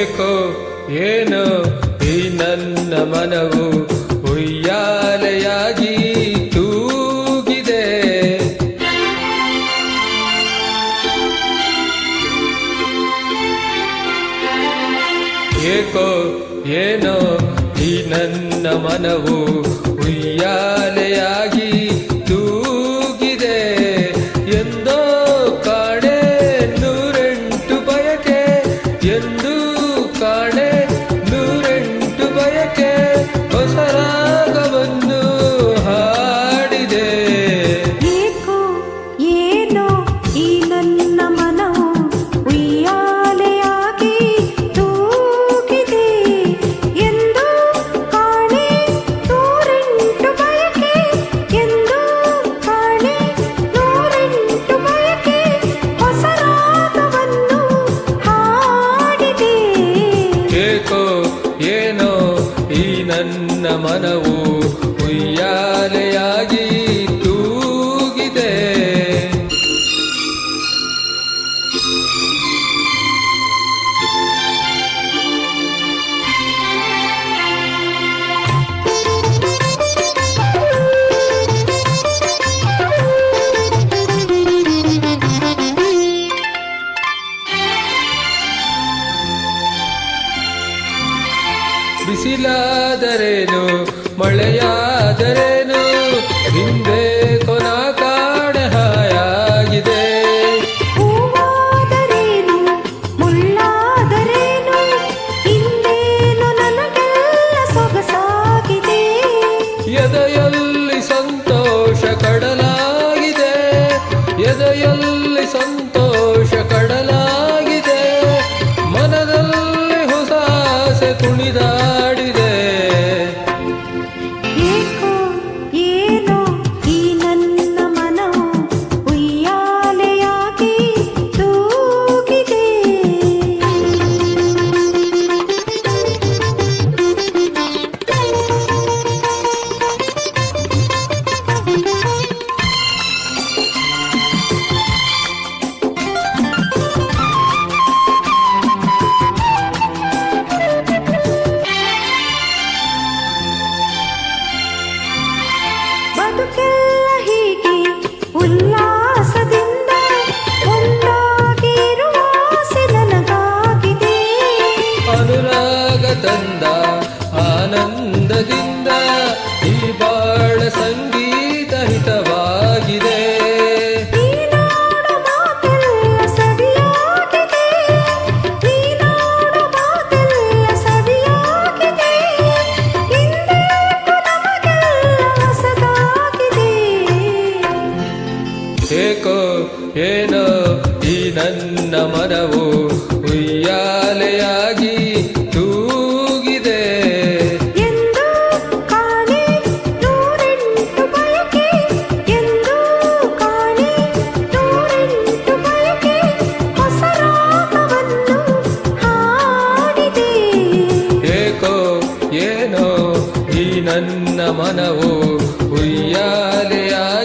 ಏಕೋ ಏನೋ ಈ ನನ್ನ ಮನವು ಉಯ್ಯಾಲೆಯಾಗಿ ತೂಗಿದೆ. ಏಕೋ ಏನೋ ಈ ನನ್ನ ಮನವು ಉಯ್ಯಾಲೆಯಾಗಿ ತೂಗಿದೆ. ಎಂದೋ ಕಾಣೆ ನೂರೆಂಟು ಬಯಕೆ, ಎಂದು ಕಾಣೆ ನೂರೆಂಟು ಬಯಕೆ, ಹೊಸ ರಾಗವನ್ನು ಹಾಡಿದೆ. ಏಕೋ ಏನೋ ಈ ನನ್ನ ಮನವು ಉಯ್ಯಾಲೆಯಾಗಿ ತೂಗಿದೆ. ಎಂದು ಕಾಣೆ ನೂರೆಂಟು ಬಯಕೆ, ಎಂದು ಕಾಣೆ ನೂರೆಂಟು ಬಯಕೆ, ಹೊಸ ರಾಗವನ್ನು ಹಾಡಿದೆ. ಏಕೋ ಏನೋ ಈ ನನ್ನ ಮನವು ಉಯ್ಯಾಲೆಯಾಗಿ ತೂಗಿದೆ. ಬಿಸಿಲಾದರೇನು ಮಳೆಯಾದರೇನು ಹಿಂದೆ ಕೊನ ಕಾಡೆ ಹಾಯಾಗಿದೆ. ಹೂವಾದರೇನು ಮುಳ್ಳಾದರೇನು ಇನ್ನೇನು ನನಗೆಲ್ಲ ಸೊಗಸಾಗಿದೆ. ಎದೆಯಲ್ಲಿ ಸಂತೋಷ ಕಡಲಾಗಿದೆ, ಎದೆಯಲ್ಲಿ ಸಂತೋಷ ಕಡಲಾಗಿದೆ, ಮನದಲ್ಲಿ ಹೊಸ ಆಸೆ ಕುಣಿದಾಡಿದೆ. ಏಕೋ ಏನೋ ಈ ನನ್ನ ಮನವು ಉಯ್ಯಾಲೆಯಾಗಿ ತೂಗಿದೆ. ಬದುಕೆಲ್ಲ ಹೀಗೆ ಉಲ್ಲಾಸದಿಂದ ಒಂದಾಗಿರುವ ಆಸೆ ನನಗಾಗಿದೆ. ಅನುರಾಗ ತಂದ ಆನಂದದಿಂದ ಈ ಬಾಳ ಸಂಗೀತ ಹಿತವಾಗಿದೆ. ನೀನಾಡು ಮಾತೆಲ್ಲ ಸವಿಯಾಗಿದೆ, ನೀನಾಡು ಮಾತೆಲ್ಲ ಸವಿಯಾಗಿದೆ, ಇಂದೇಕು ನಮಗೆಲ್ಲ ಹೊಸದಾಗಿದೆ. ಏಕೋ ಏನೋ ಈ ನನ್ನ ಮನವು ಉಯ್ಯಾಲೆಯಾಗಿ ತೂಗಿದೆ. ಎಂದು ಕಾಣೆ ನೂರೆಂಟು ಬಯಕೆ, ಎಂದು ಕಾಣೆ ನೂರೆಂಟು ಬಯಕೆ, ಹೊಸ ರಾಗವನ್ನು ಹಾಡಿದೆ. ಏಕೋ ಏನೋ ಈ ನನ್ನ ಮನವು ಉಯ್ಯಾಲೆಯಾಗಿ